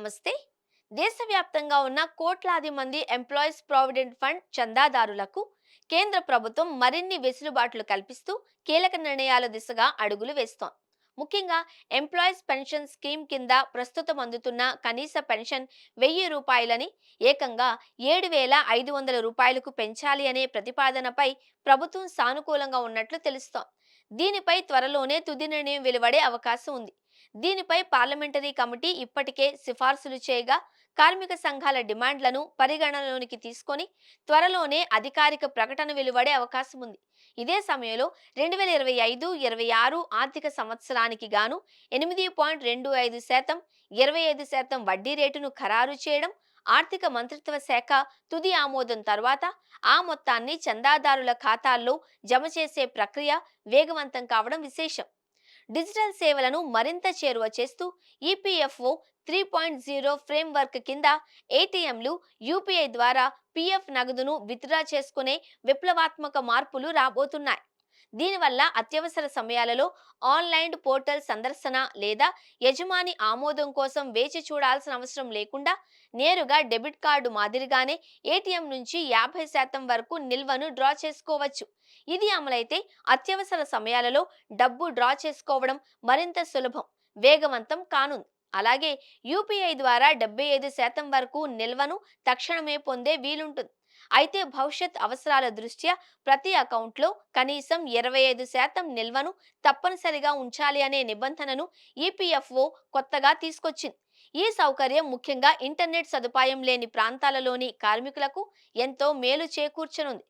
నమస్తే. దేశవ్యాప్తంగా ఉన్న కోట్లాది మంది ఎంప్లాయీస్ ప్రావిడెంట్ ఫండ్ చందాదారులకు కేంద్ర ప్రభుత్వం మరిన్ని వెసులుబాట్లు కల్పిస్తూ కీలక నిర్ణయాల దిశగా అడుగులు వేస్తోంది. ముఖ్యంగా ఎంప్లాయీస్ పెన్షన్ స్కీమ్ కింద ప్రస్తుతం అందుతున్న కనీస పెన్షన్ రూపాయలని ఏకంగా 7,500 రూపాయలకు పెంచాలి అనే ప్రతిపాదనపై ప్రభుత్వం సానుకూలంగా ఉన్నట్లు తెలుస్తోంది. దీనిపై త్వరలోనే తుది నిర్ణయం వెలువడే అవకాశం ఉంది. దీనిపై పార్లమెంటరీ కమిటీ ఇప్పటికే సిఫార్సులు చేయగా కార్మిక సంఘాల డిమాండ్లను పరిగణనలోనికి తీసుకొని త్వరలోనే అధికారిక ప్రకటన వెలువడే అవకాశం ఉంది. ఇదే సమయంలో 2025-26 ఆర్థిక సంవత్సరానికి గాను 8.25% 25% వడ్డీ రేటును ఖరారు చేయడం, ఆర్థిక మంత్రిత్వ శాఖ తుది ఆమోదం తర్వాత ఆ మొత్తాన్ని చందాదారుల ఖాతాల్లో జమ చేసే ప్రక్రియ వేగవంతం కావడం విశేషం. డిజిటల్ సేవలను మరింత చేరువ చేస్తూ ఈపీఎఫ్ఓ 3.0 ఫ్రేమ్వర్క్ కింద ఏటీఎంలు, యూపీఐ ద్వారా పీఎఫ్ నగదును విత్డ్రా చేసుకునే విప్లవాత్మక మార్పులు రాబోతున్నాయి. దీనివల్ల అత్యవసర సమయాలలో ఆన్లైన్ పోర్టల్ సందర్శన లేదా యజమాని ఆమోదం కోసం వేచి చూడాల్సిన అవసరం లేకుండా నేరుగా డెబిట్ కార్డు మాదిరిగానే ఏటీఎం నుంచి 50% వరకు నిల్వను డ్రా చేసుకోవచ్చు. ఇది అమలైతే అత్యవసర సమయాలలో డబ్బు డ్రా చేసుకోవడం మరింత సులభం, వేగవంతం కానుంది. అలాగే యూపీఐ ద్వారా 75% వరకు నిల్వను తక్షణమే పొందే వీలుంటుంది. అయితే భవిష్యత్ అవసరాల దృష్ట్యా ప్రతి అకౌంట్లో కనీసం 25% నిల్వను తప్పనిసరిగా ఉంచాలి అనే నిబంధనను ఈపీఎఫ్ఓ కొత్తగా తీసుకొచ్చింది. ఈ సౌకర్యం ముఖ్యంగా ఇంటర్నెట్ సదుపాయం లేని ప్రాంతాలలోని కార్మికులకు ఎంతో మేలు చేకూర్చనుంది.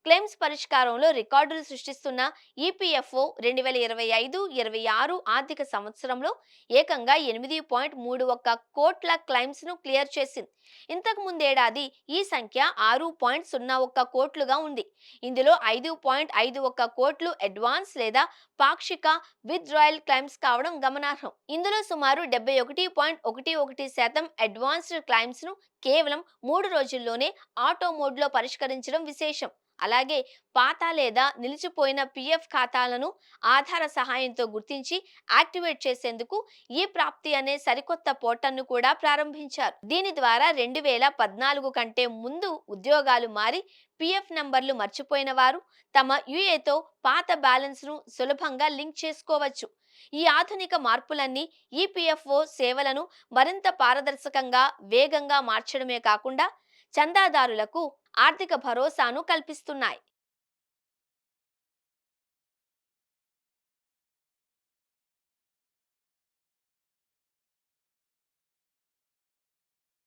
క్లెయిమ్స్ పరిష్కారంలో రికార్డులు సృష్టిస్తున్న ఈపీఎఫ్ఓ 2025-26 ఆర్థిక సంవత్సరంలో ఏకంగా 8.31 కోట్ల క్లెయిమ్స్ ను క్లియర్ చేసింది. ఇంతకు ముందేడాది ఈ సంఖ్య 6.01 కోట్లుగా ఉంది. ఇందులో 5.51 కోట్లు అడ్వాన్స్ లేదా పాక్షిక విత్డ్రాయల్ క్లెయిమ్స్ కావడం గమనార్హం. ఇందులో సుమారు 71.11% అడ్వాన్స్డ్ క్లెయిమ్స్ ను కేవలం 3 రోజుల్లోనే ఆటో మోడ్లో పరిష్కరించడం విశేషం. అలాగే పాత లేదా నిలిచిపోయిన పీఎఫ్ ఖాతాలను ఆధార సహాయంతో గుర్తించి యాక్టివేట్ చేసేందుకు ఈ ప్రాప్తి అనే సరికొత్త పోర్టల్ను కూడా ప్రారంభించారు. దీని ద్వారా 2014 కంటే ముందు ఉద్యోగాలు మారి పీఎఫ్ నంబర్లు మర్చిపోయిన వారు తమ యూఏతో పాత బ్యాలెన్స్ను సులభంగా లింక్ చేసుకోవచ్చు. ఈ ఆధునిక మార్పులన్నీ ఈపీఎఫ్ఓ సేవలను మరింత పారదర్శకంగా, వేగంగా మార్చడమే కాకుండా చందాదారులకు ఆర్థిక భరోసాను కల్పిస్తున్నాయి.